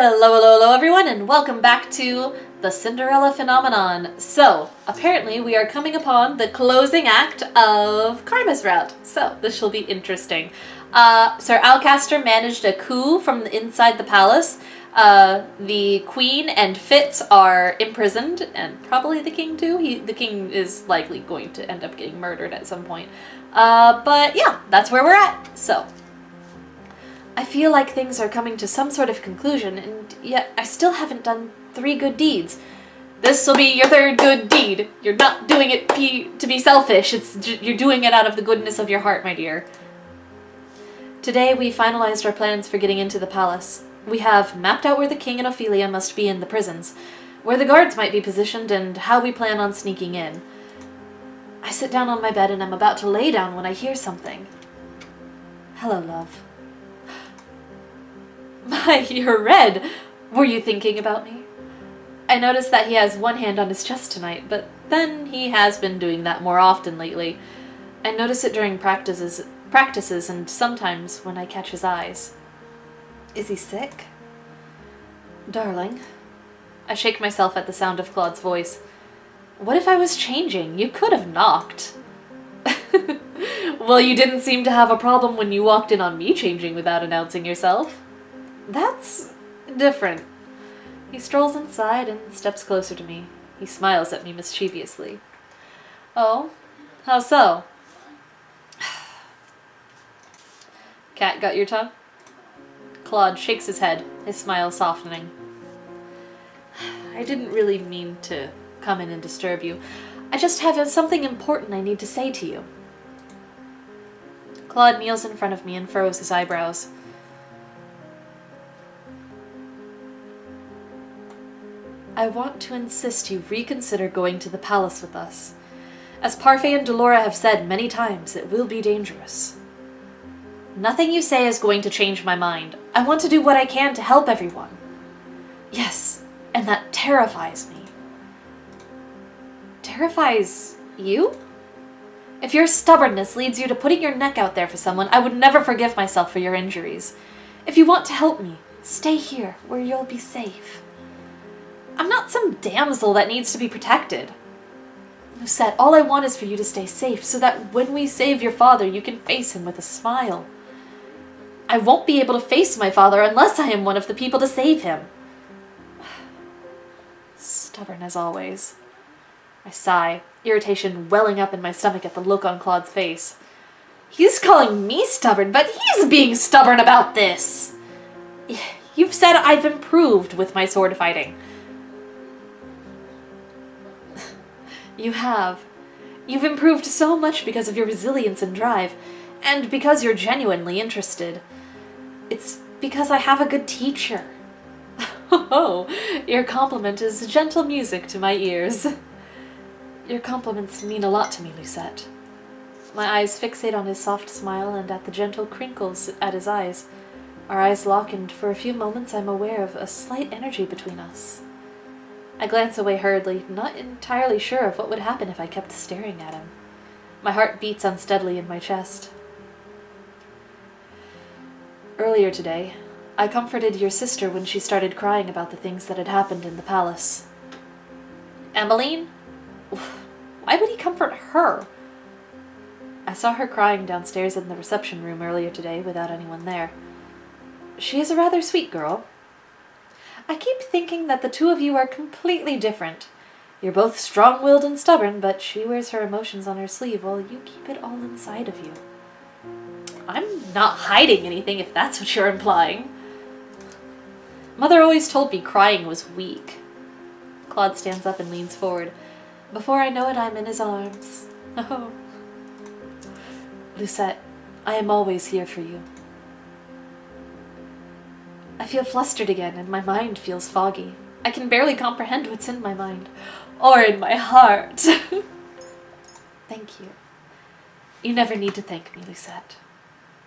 Hello everyone, and welcome back to the Cinderella phenomenon. So, apparently we are coming upon the closing act of Karma's route, so this shall be interesting. Sir Alcaster managed a coup from inside the palace. The queen and Fitz are imprisoned, and probably the king too. The king is likely going to end up getting murdered at some point. But yeah, that's where we're at, so. I feel like things are coming to some sort of conclusion, and yet I still haven't done 3 good deeds. This will be your 3rd good deed. You're not doing it to be selfish. You're doing it out of the goodness of your heart, my dear. Today we finalized our plans for getting into the palace. We have mapped out where the king and Ophelia must be in the prisons, where the guards might be positioned, and how we plan on sneaking in. I sit down on my bed and I'm about to lay down when I hear something. Hello, love. My, you're red. Were you thinking about me? I noticed that he has one hand on his chest tonight, but then he has been doing that more often lately. I notice it during practices and sometimes when I catch his eyes. Is he sick? Darling. I shake myself at the sound of Klaude's voice. What if I was changing? You could have knocked. Well, you didn't seem to have a problem when you walked in on me changing without announcing yourself. That's different. He strolls inside and steps closer to me. He smiles at me mischievously. Oh, how so? Cat got your tongue? Klaude shakes his head, his smile softening. I didn't really mean to come in and disturb you. I just have something important I need to say to you. Klaude kneels in front of me and furrows his eyebrows. I want to insist you reconsider going to the palace with us. As Parfait and Delora have said many times, it will be dangerous. Nothing you say is going to change my mind. I want to do what I can to help everyone. Yes, and that terrifies me. Terrifies you? If your stubbornness leads you to putting your neck out there for someone, I would never forgive myself for your injuries. If you want to help me, stay here where you'll be safe. I'm not some damsel that needs to be protected. Lucette, all I want is for you to stay safe so that when we save your father, you can face him with a smile. I won't be able to face my father unless I am one of the people to save him. Stubborn as always. I sigh, irritation welling up in my stomach at the look on Klaude's face. He's calling me stubborn, but he's being stubborn about this. You've said I've improved with my sword fighting. You have. You've improved so much because of your resilience and drive, and because you're genuinely interested. It's because I have a good teacher. Oh, your compliment is gentle music to my ears. Your compliments mean a lot to me, Lucette. My eyes fixate on his soft smile and at the gentle crinkles at his eyes. Our eyes lock, and for a few moments I'm aware of a slight energy between us. I glance away hurriedly, not entirely sure of what would happen if I kept staring at him. My heart beats unsteadily in my chest. Earlier today, I comforted your sister when she started crying about the things that had happened in the palace. Emmeline? Why would he comfort her? I saw her crying downstairs in the reception room earlier today without anyone there. She is a rather sweet girl. I keep thinking that the two of you are completely different. You're both strong-willed and stubborn, but she wears her emotions on her sleeve while you keep it all inside of you. I'm not hiding anything, if that's what you're implying. Mother always told me crying was weak. Klaude stands up and leans forward. Before I know it, I'm in his arms. Oh. Lucette, I am always here for you. I feel flustered again, and my mind feels foggy. I can barely comprehend what's in my mind. Or in my heart. Thank you. You never need to thank me, Lucette.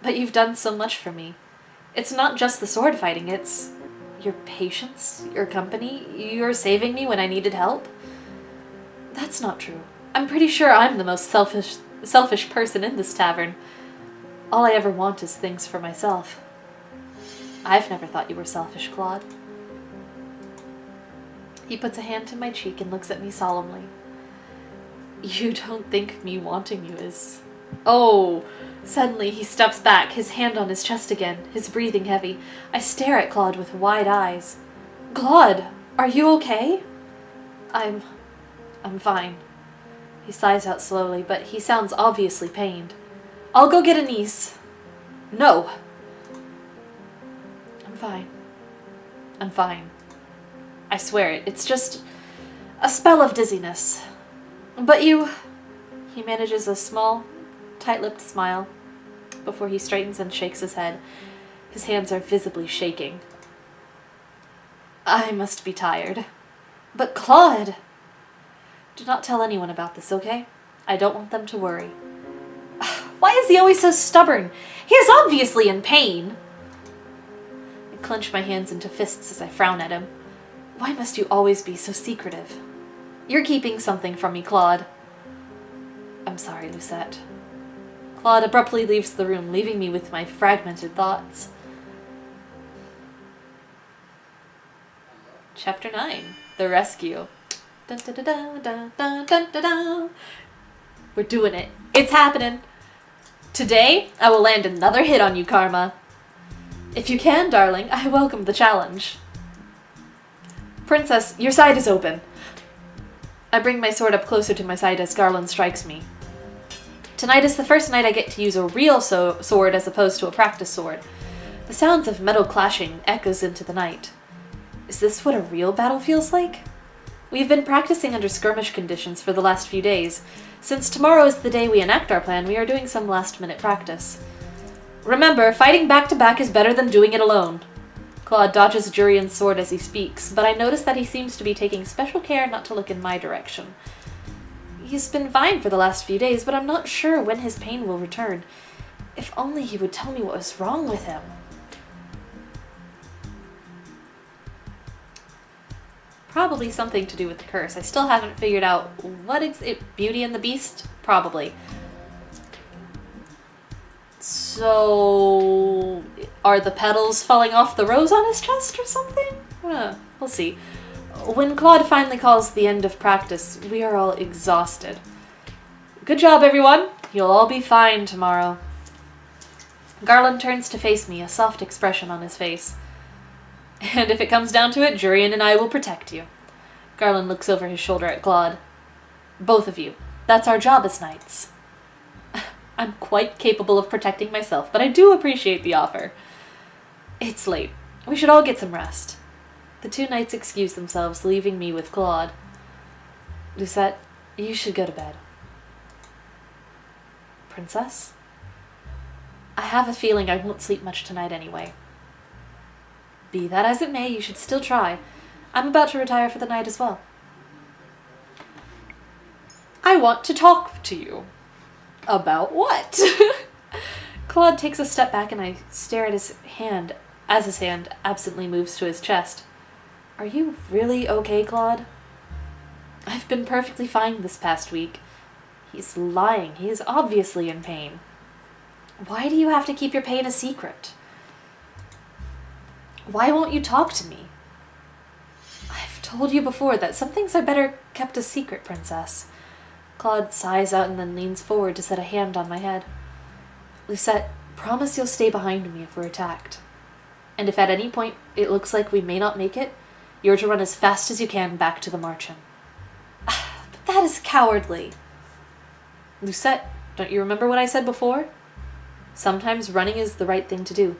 But you've done so much for me. It's not just the sword fighting, it's your patience, your company, your saving me when I needed help. That's not true. I'm pretty sure I'm the most selfish person in this tavern. All I ever want is things for myself. I've never thought you were selfish, Klaude. He puts a hand to my cheek and looks at me solemnly. You don't think me wanting you is... Oh! Suddenly he steps back, his hand on his chest again, his breathing heavy. I stare at Klaude with wide eyes. Klaude, are you okay? I'm fine. He sighs out slowly, but he sounds obviously pained. I'll go get Anise. No. I'm fine. I'm fine. I swear it. It's just a spell of dizziness. But you... He manages a small, tight-lipped smile before he straightens and shakes his head. His hands are visibly shaking. I must be tired. But Klaude... Do not tell anyone about this, okay? I don't want them to worry. Why is he always so stubborn? He is obviously in pain. I clench my hands into fists as I frown at him. Why must you always be so secretive? You're keeping something from me, Klaude. I'm sorry, Lucette. Klaude abruptly leaves the room, leaving me with my fragmented thoughts. Chapter 9. The Rescue. Dun, dun, dun, dun, dun, dun, dun, dun, dun. We're doing it. It's happening. Today, I will land another hit on you, Karma. If you can, darling, I welcome the challenge. Princess, your side is open. I bring my sword up closer to my side as Garland strikes me. Tonight is the first night I get to use a real sword as opposed to a practice sword. The sounds of metal clashing echoes into the night. Is this what a real battle feels like? We've been practicing under skirmish conditions for the last few days. Since tomorrow is the day we enact our plan, we are doing some last-minute practice. Remember, fighting back-to-back is better than doing it alone. Klaude dodges Jurian's sword as he speaks, but I notice that he seems to be taking special care not to look in my direction. He's been fine for the last few days, but I'm not sure when his pain will return. If only he would tell me what was wrong with him. Probably something to do with the curse. I still haven't figured out what Beauty and the Beast? Probably. So... Are the petals falling off the rose on his chest or something? We'll see. When Klaude finally calls the end of practice, we are all exhausted. Good job, everyone! You'll all be fine tomorrow. Garland turns to face me, a soft expression on his face. And if it comes down to it, Jurian and I will protect you. Garland looks over his shoulder at Klaude. Both of you. That's our job as knights. I'm quite capable of protecting myself, but I do appreciate the offer. It's late. We should all get some rest. The two knights excuse themselves, leaving me with Klaude. Lucette, you should go to bed. Princess? I have a feeling I won't sleep much tonight anyway. Be that as it may, you should still try. I'm about to retire for the night as well. I want to talk to you. About what? Klaude takes a step back and I stare at his hand as his hand absently moves to his chest. Are you really okay, Klaude? I've been perfectly fine this past week. He's lying. He is obviously in pain. Why do you have to keep your pain a secret? Why won't you talk to me? I've told you before that some things are better kept a secret, Princess. Klaude sighs out and then leans forward to set a hand on my head. Lucette, promise you'll stay behind me if we're attacked. And if at any point it looks like we may not make it, you're to run as fast as you can back to the Marchen. But that is cowardly. Lucette, don't you remember what I said before? Sometimes running is the right thing to do.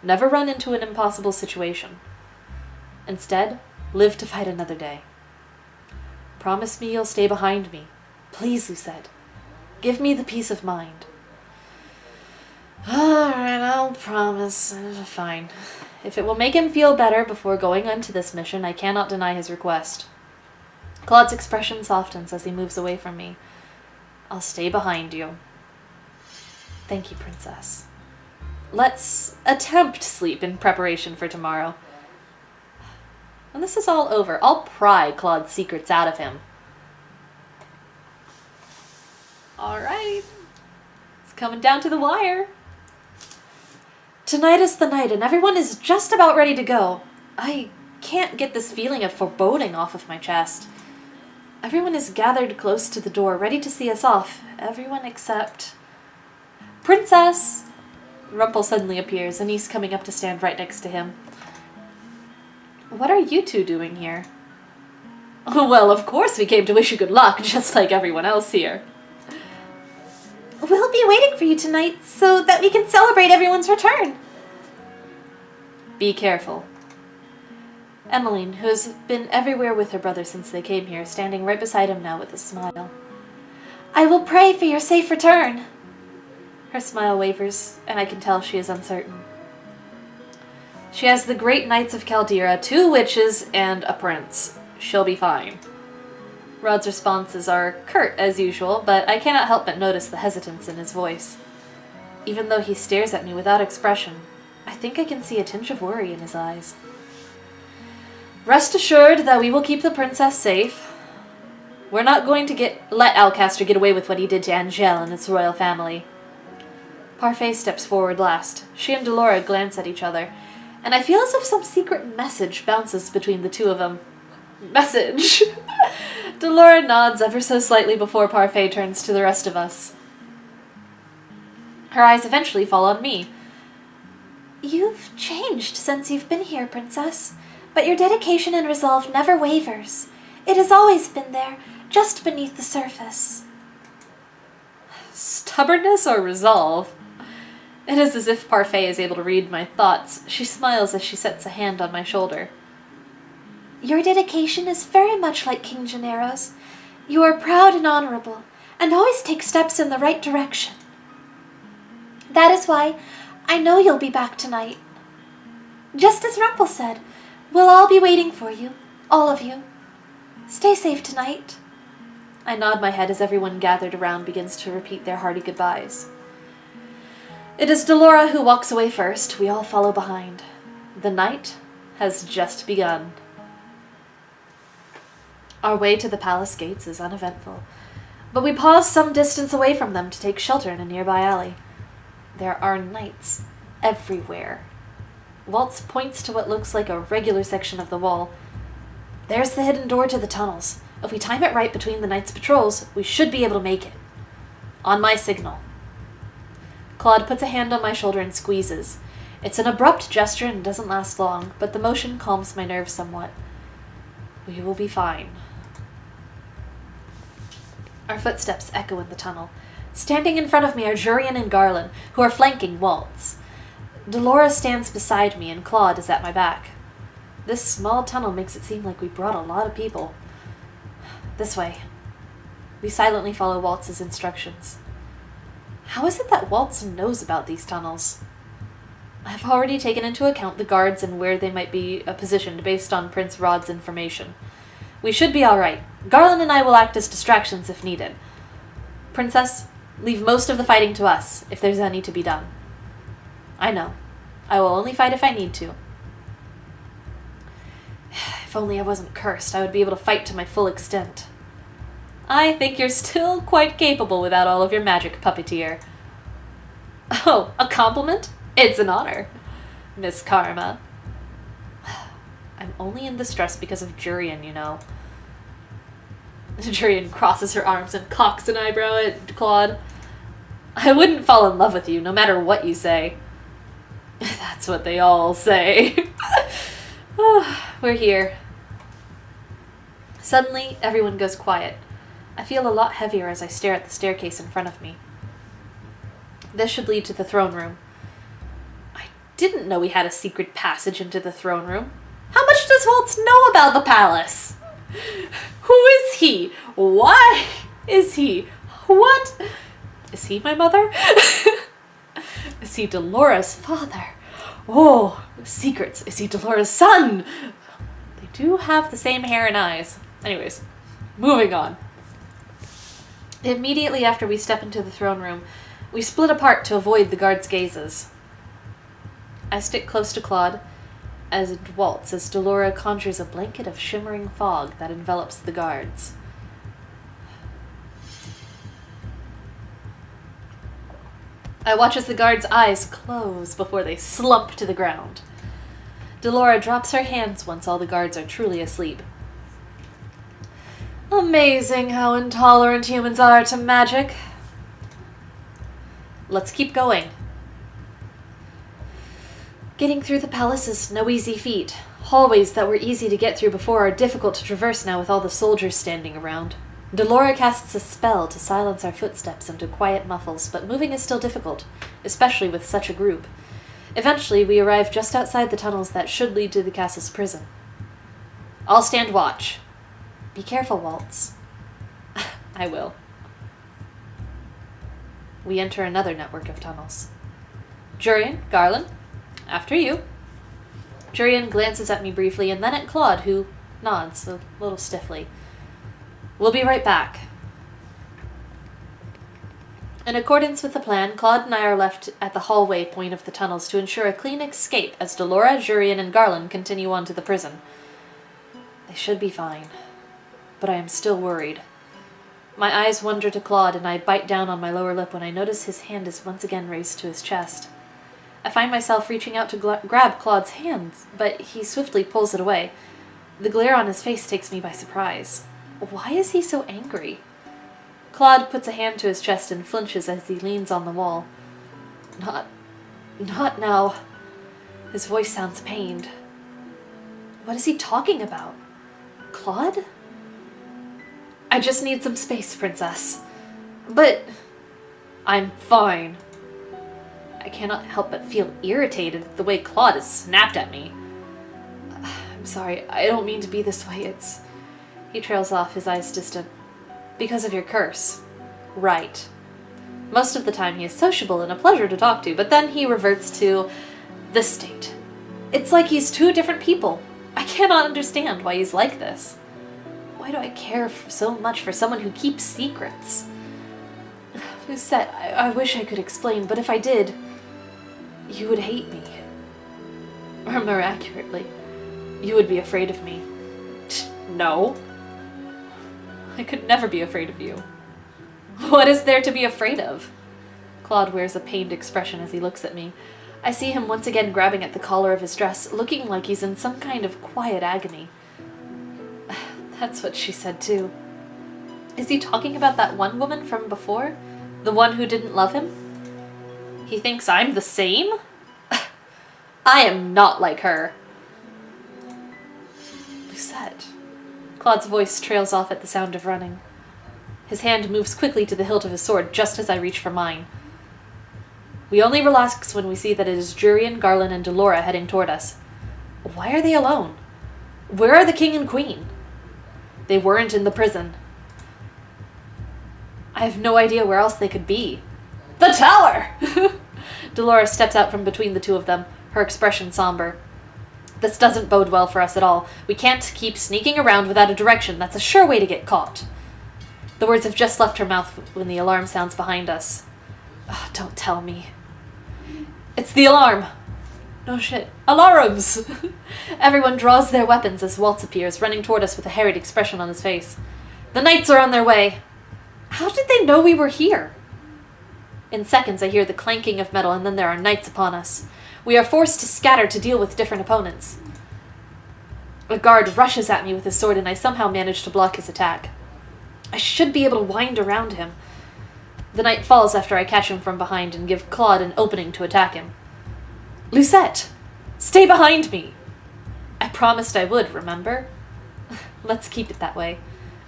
Never run into an impossible situation. Instead, live to fight another day. Promise me you'll stay behind me. Please, Lucette. Give me the peace of mind. Alright, I'll promise. Fine. If it will make him feel better before going on to this mission, I cannot deny his request. Klaude's expression softens as he moves away from me. I'll stay behind you. Thank you, Princess. Let's attempt sleep in preparation for tomorrow. When this is all over, I'll pry Klaude's secrets out of him. Alright. It's coming down to the wire. Tonight is the night and everyone is just about ready to go. I can't get this feeling of foreboding off of my chest. Everyone is gathered close to the door, ready to see us off. Everyone except... Princess! Rumpel suddenly appears, and he's coming up to stand right next to him. What are you two doing here? Well, of course we came to wish you good luck, just like everyone else here. We'll be waiting for you tonight so that we can celebrate everyone's return. Be careful. Emmeline, who has been everywhere with her brother since they came here, standing right beside him now with a smile. I will pray for your safe return. Her smile wavers, and I can tell she is uncertain. She has the great knights of Caldera, 2 witches, and a prince. She'll be fine. Rod's responses are curt as usual, but I cannot help but notice the hesitance in his voice. Even though he stares at me without expression, I think I can see a tinge of worry in his eyes. Rest assured that we will keep the princess safe. We're not going to let Alcaster get away with what he did to Angielle and its royal family. Parfait steps forward last. She and Delora glance at each other, and I feel as if some secret message bounces between the two of them. Message! Delora nods ever so slightly before Parfait turns to the rest of us. Her eyes eventually fall on me. You've changed since you've been here, Princess. But your dedication and resolve never wavers. It has always been there, just beneath the surface. Stubbornness or resolve? It is as if Parfait is able to read my thoughts. She smiles as she sets a hand on my shoulder. Your dedication is very much like King Gennaro's. You are proud and honorable, and always take steps in the right direction. That is why I know you'll be back tonight. Just as Rumpel said, we'll all be waiting for you, all of you. Stay safe tonight. I nod my head as everyone gathered around begins to repeat their hearty goodbyes. It is Delora who walks away first. We all follow behind. The night has just begun. Our way to the palace gates is uneventful, but we pause some distance away from them to take shelter in a nearby alley. There are knights everywhere. Waltz points to what looks like a regular section of the wall. There's the hidden door to the tunnels. If we time it right between the knights' patrols, we should be able to make it. On my signal. Klaude puts a hand on my shoulder and squeezes. It's an abrupt gesture and doesn't last long, but the motion calms my nerves somewhat. We will be fine. Our footsteps echo in the tunnel. Standing in front of me are Jurian and Garland, who are flanking Waltz. Delora stands beside me, and Klaude is at my back. This small tunnel makes it seem like we brought a lot of people. This way. We silently follow Waltz's instructions. How is it that Waltz knows about these tunnels? I've already taken into account the guards and where they might be positioned based on Prince Rod's information. We should be all right. Garland and I will act as distractions if needed. Princess, leave most of the fighting to us, if there's any to be done. I know. I will only fight if I need to. If only I wasn't cursed, I would be able to fight to my full extent. I think you're still quite capable without all of your magic, puppeteer. Oh, a compliment? It's an honor, Miss Karma. I'm only in distress because of Jurian, you know. Jurian crosses her arms and cocks an eyebrow at Klaude. I wouldn't fall in love with you, no matter what you say. That's what they all say. We're here. Suddenly, everyone goes quiet. I feel a lot heavier as I stare at the staircase in front of me. This should lead to the throne room. I didn't know we had a secret passage into the throne room. How much does Waltz know about the palace? Who is he? Why is he? What? Is he my mother? Is he Delora's father? Oh, secrets. Is he Delora's son? They do have the same hair and eyes. Anyways, moving on. Immediately after we step into the throne room, we split apart to avoid the guards' gazes. I stick close to Klaude as Waltz as Delora conjures a blanket of shimmering fog that envelops the guards. I watch as the guards' eyes close before they slump to the ground. Delora drops her hands once all the guards are truly asleep. Amazing how intolerant humans are to magic. Let's keep going. Getting through the palace is no easy feat. Hallways that were easy to get through before are difficult to traverse now with all the soldiers standing around. Delora casts a spell to silence our footsteps into quiet muffles, but moving is still difficult, especially with such a group. Eventually, we arrive just outside the tunnels that should lead to the castle's prison. I'll stand watch. Be careful, Waltz. I will. We enter another network of tunnels. Jurian, Garland, after you. Jurian glances at me briefly and then at Klaude, who nods a little stiffly. We'll be right back. In accordance with the plan, Klaude and I are left at the hallway point of the tunnels to ensure a clean escape as Delora, Jurian, and Garland continue on to the prison. They should be fine, but I am still worried. My eyes wander to Klaude, and I bite down on my lower lip when I notice his hand is once again raised to his chest. I find myself reaching out to grab Claude's hands, but he swiftly pulls it away. The glare on his face takes me by surprise. Why is he so angry? Klaude puts a hand to his chest and flinches as he leans on the wall. Not now. His voice sounds pained. What is he talking about? Klaude? I just need some space, Princess. But I'm fine. I cannot help but feel irritated at the way Klaude has snapped at me. I'm sorry, I don't mean to be this way. He trails off, his eyes distant. Because of your curse. Right. Most of the time he is sociable and a pleasure to talk to, but then he reverts to the state. It's like he's two different people. I cannot understand why he's like this. Why do I care so much for someone who keeps secrets? Lucette, I wish I could explain, but if I did, you would hate me. Or more accurately, you would be afraid of me. No. I could never be afraid of you. What is there to be afraid of? Klaude wears a pained expression as he looks at me. I see him once again grabbing at the collar of his dress, looking like he's in some kind of quiet agony. That's what she said too. Is he talking about that one woman from before? The one who didn't love him? He thinks I'm the same? I am not like her. Lucette. Claude's voice trails off at the sound of running. His hand moves quickly to the hilt of his sword just as I reach for mine. We only relax when we see that it is Jurian, Garland, and Delora heading toward us. Why are they alone? Where are the king and queen? They weren't in the prison. I have no idea where else they could be. The tower! Delora steps out from between the two of them, her expression somber. This doesn't bode well for us at all. We can't keep sneaking around without a direction. That's a sure way to get caught. The words have just left her mouth when the alarm sounds behind us. Oh, don't tell me. It's the alarm. No shit. Alarms! Everyone draws their weapons as Waltz appears, running toward us with a harried expression on his face. The knights are on their way. How did they know we were here? In seconds, I hear the clanking of metal, and then there are knights upon us. We are forced to scatter to deal with different opponents. A guard rushes at me with his sword, and I somehow manage to block his attack. I should be able to wind around him. The knight falls after I catch him from behind and give Klaude an opening to attack him. Lucette! Stay behind me! I promised I would, remember? Let's keep it that way.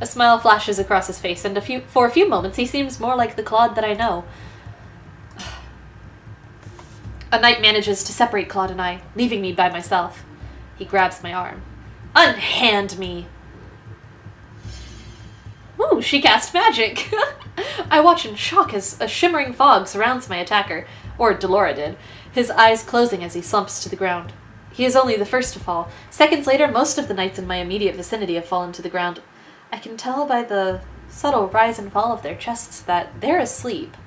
A smile flashes across his face, and for a few moments he seems more like the Klaude that I know. A knight manages to separate Klaude and I, leaving me by myself. He grabs my arm. Unhand me! Ooh, she cast magic! I watch in shock as a shimmering fog surrounds my attacker, or Delora did, his eyes closing as he slumps to the ground. He is only the first to fall. Seconds later, most of the knights in my immediate vicinity have fallen to the ground. I can tell by the subtle rise and fall of their chests that they're asleep.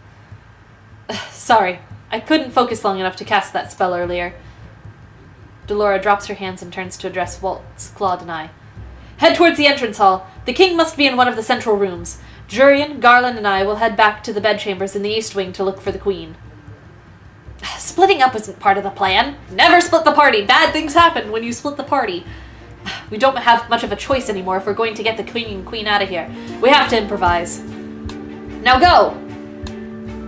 Sorry, I couldn't focus long enough to cast that spell earlier. Delora drops her hands and turns to address Waltz, Klaude, and I. Head towards the entrance hall. The king must be in one of the central rooms. Jurian, Garland, and I will head back to the bedchambers in the east wing to look for the queen. Splitting up wasn't part of the plan. Never split the party. Bad things happen when you split the party. We don't have much of a choice anymore if we're going to get the king and queen out of here. We have to improvise. Now go!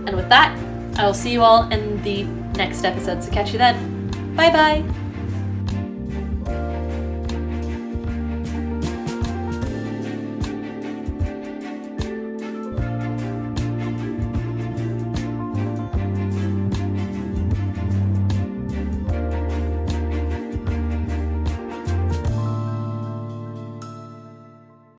And with that, I will see you all in the next episode, so catch you then. Bye-bye!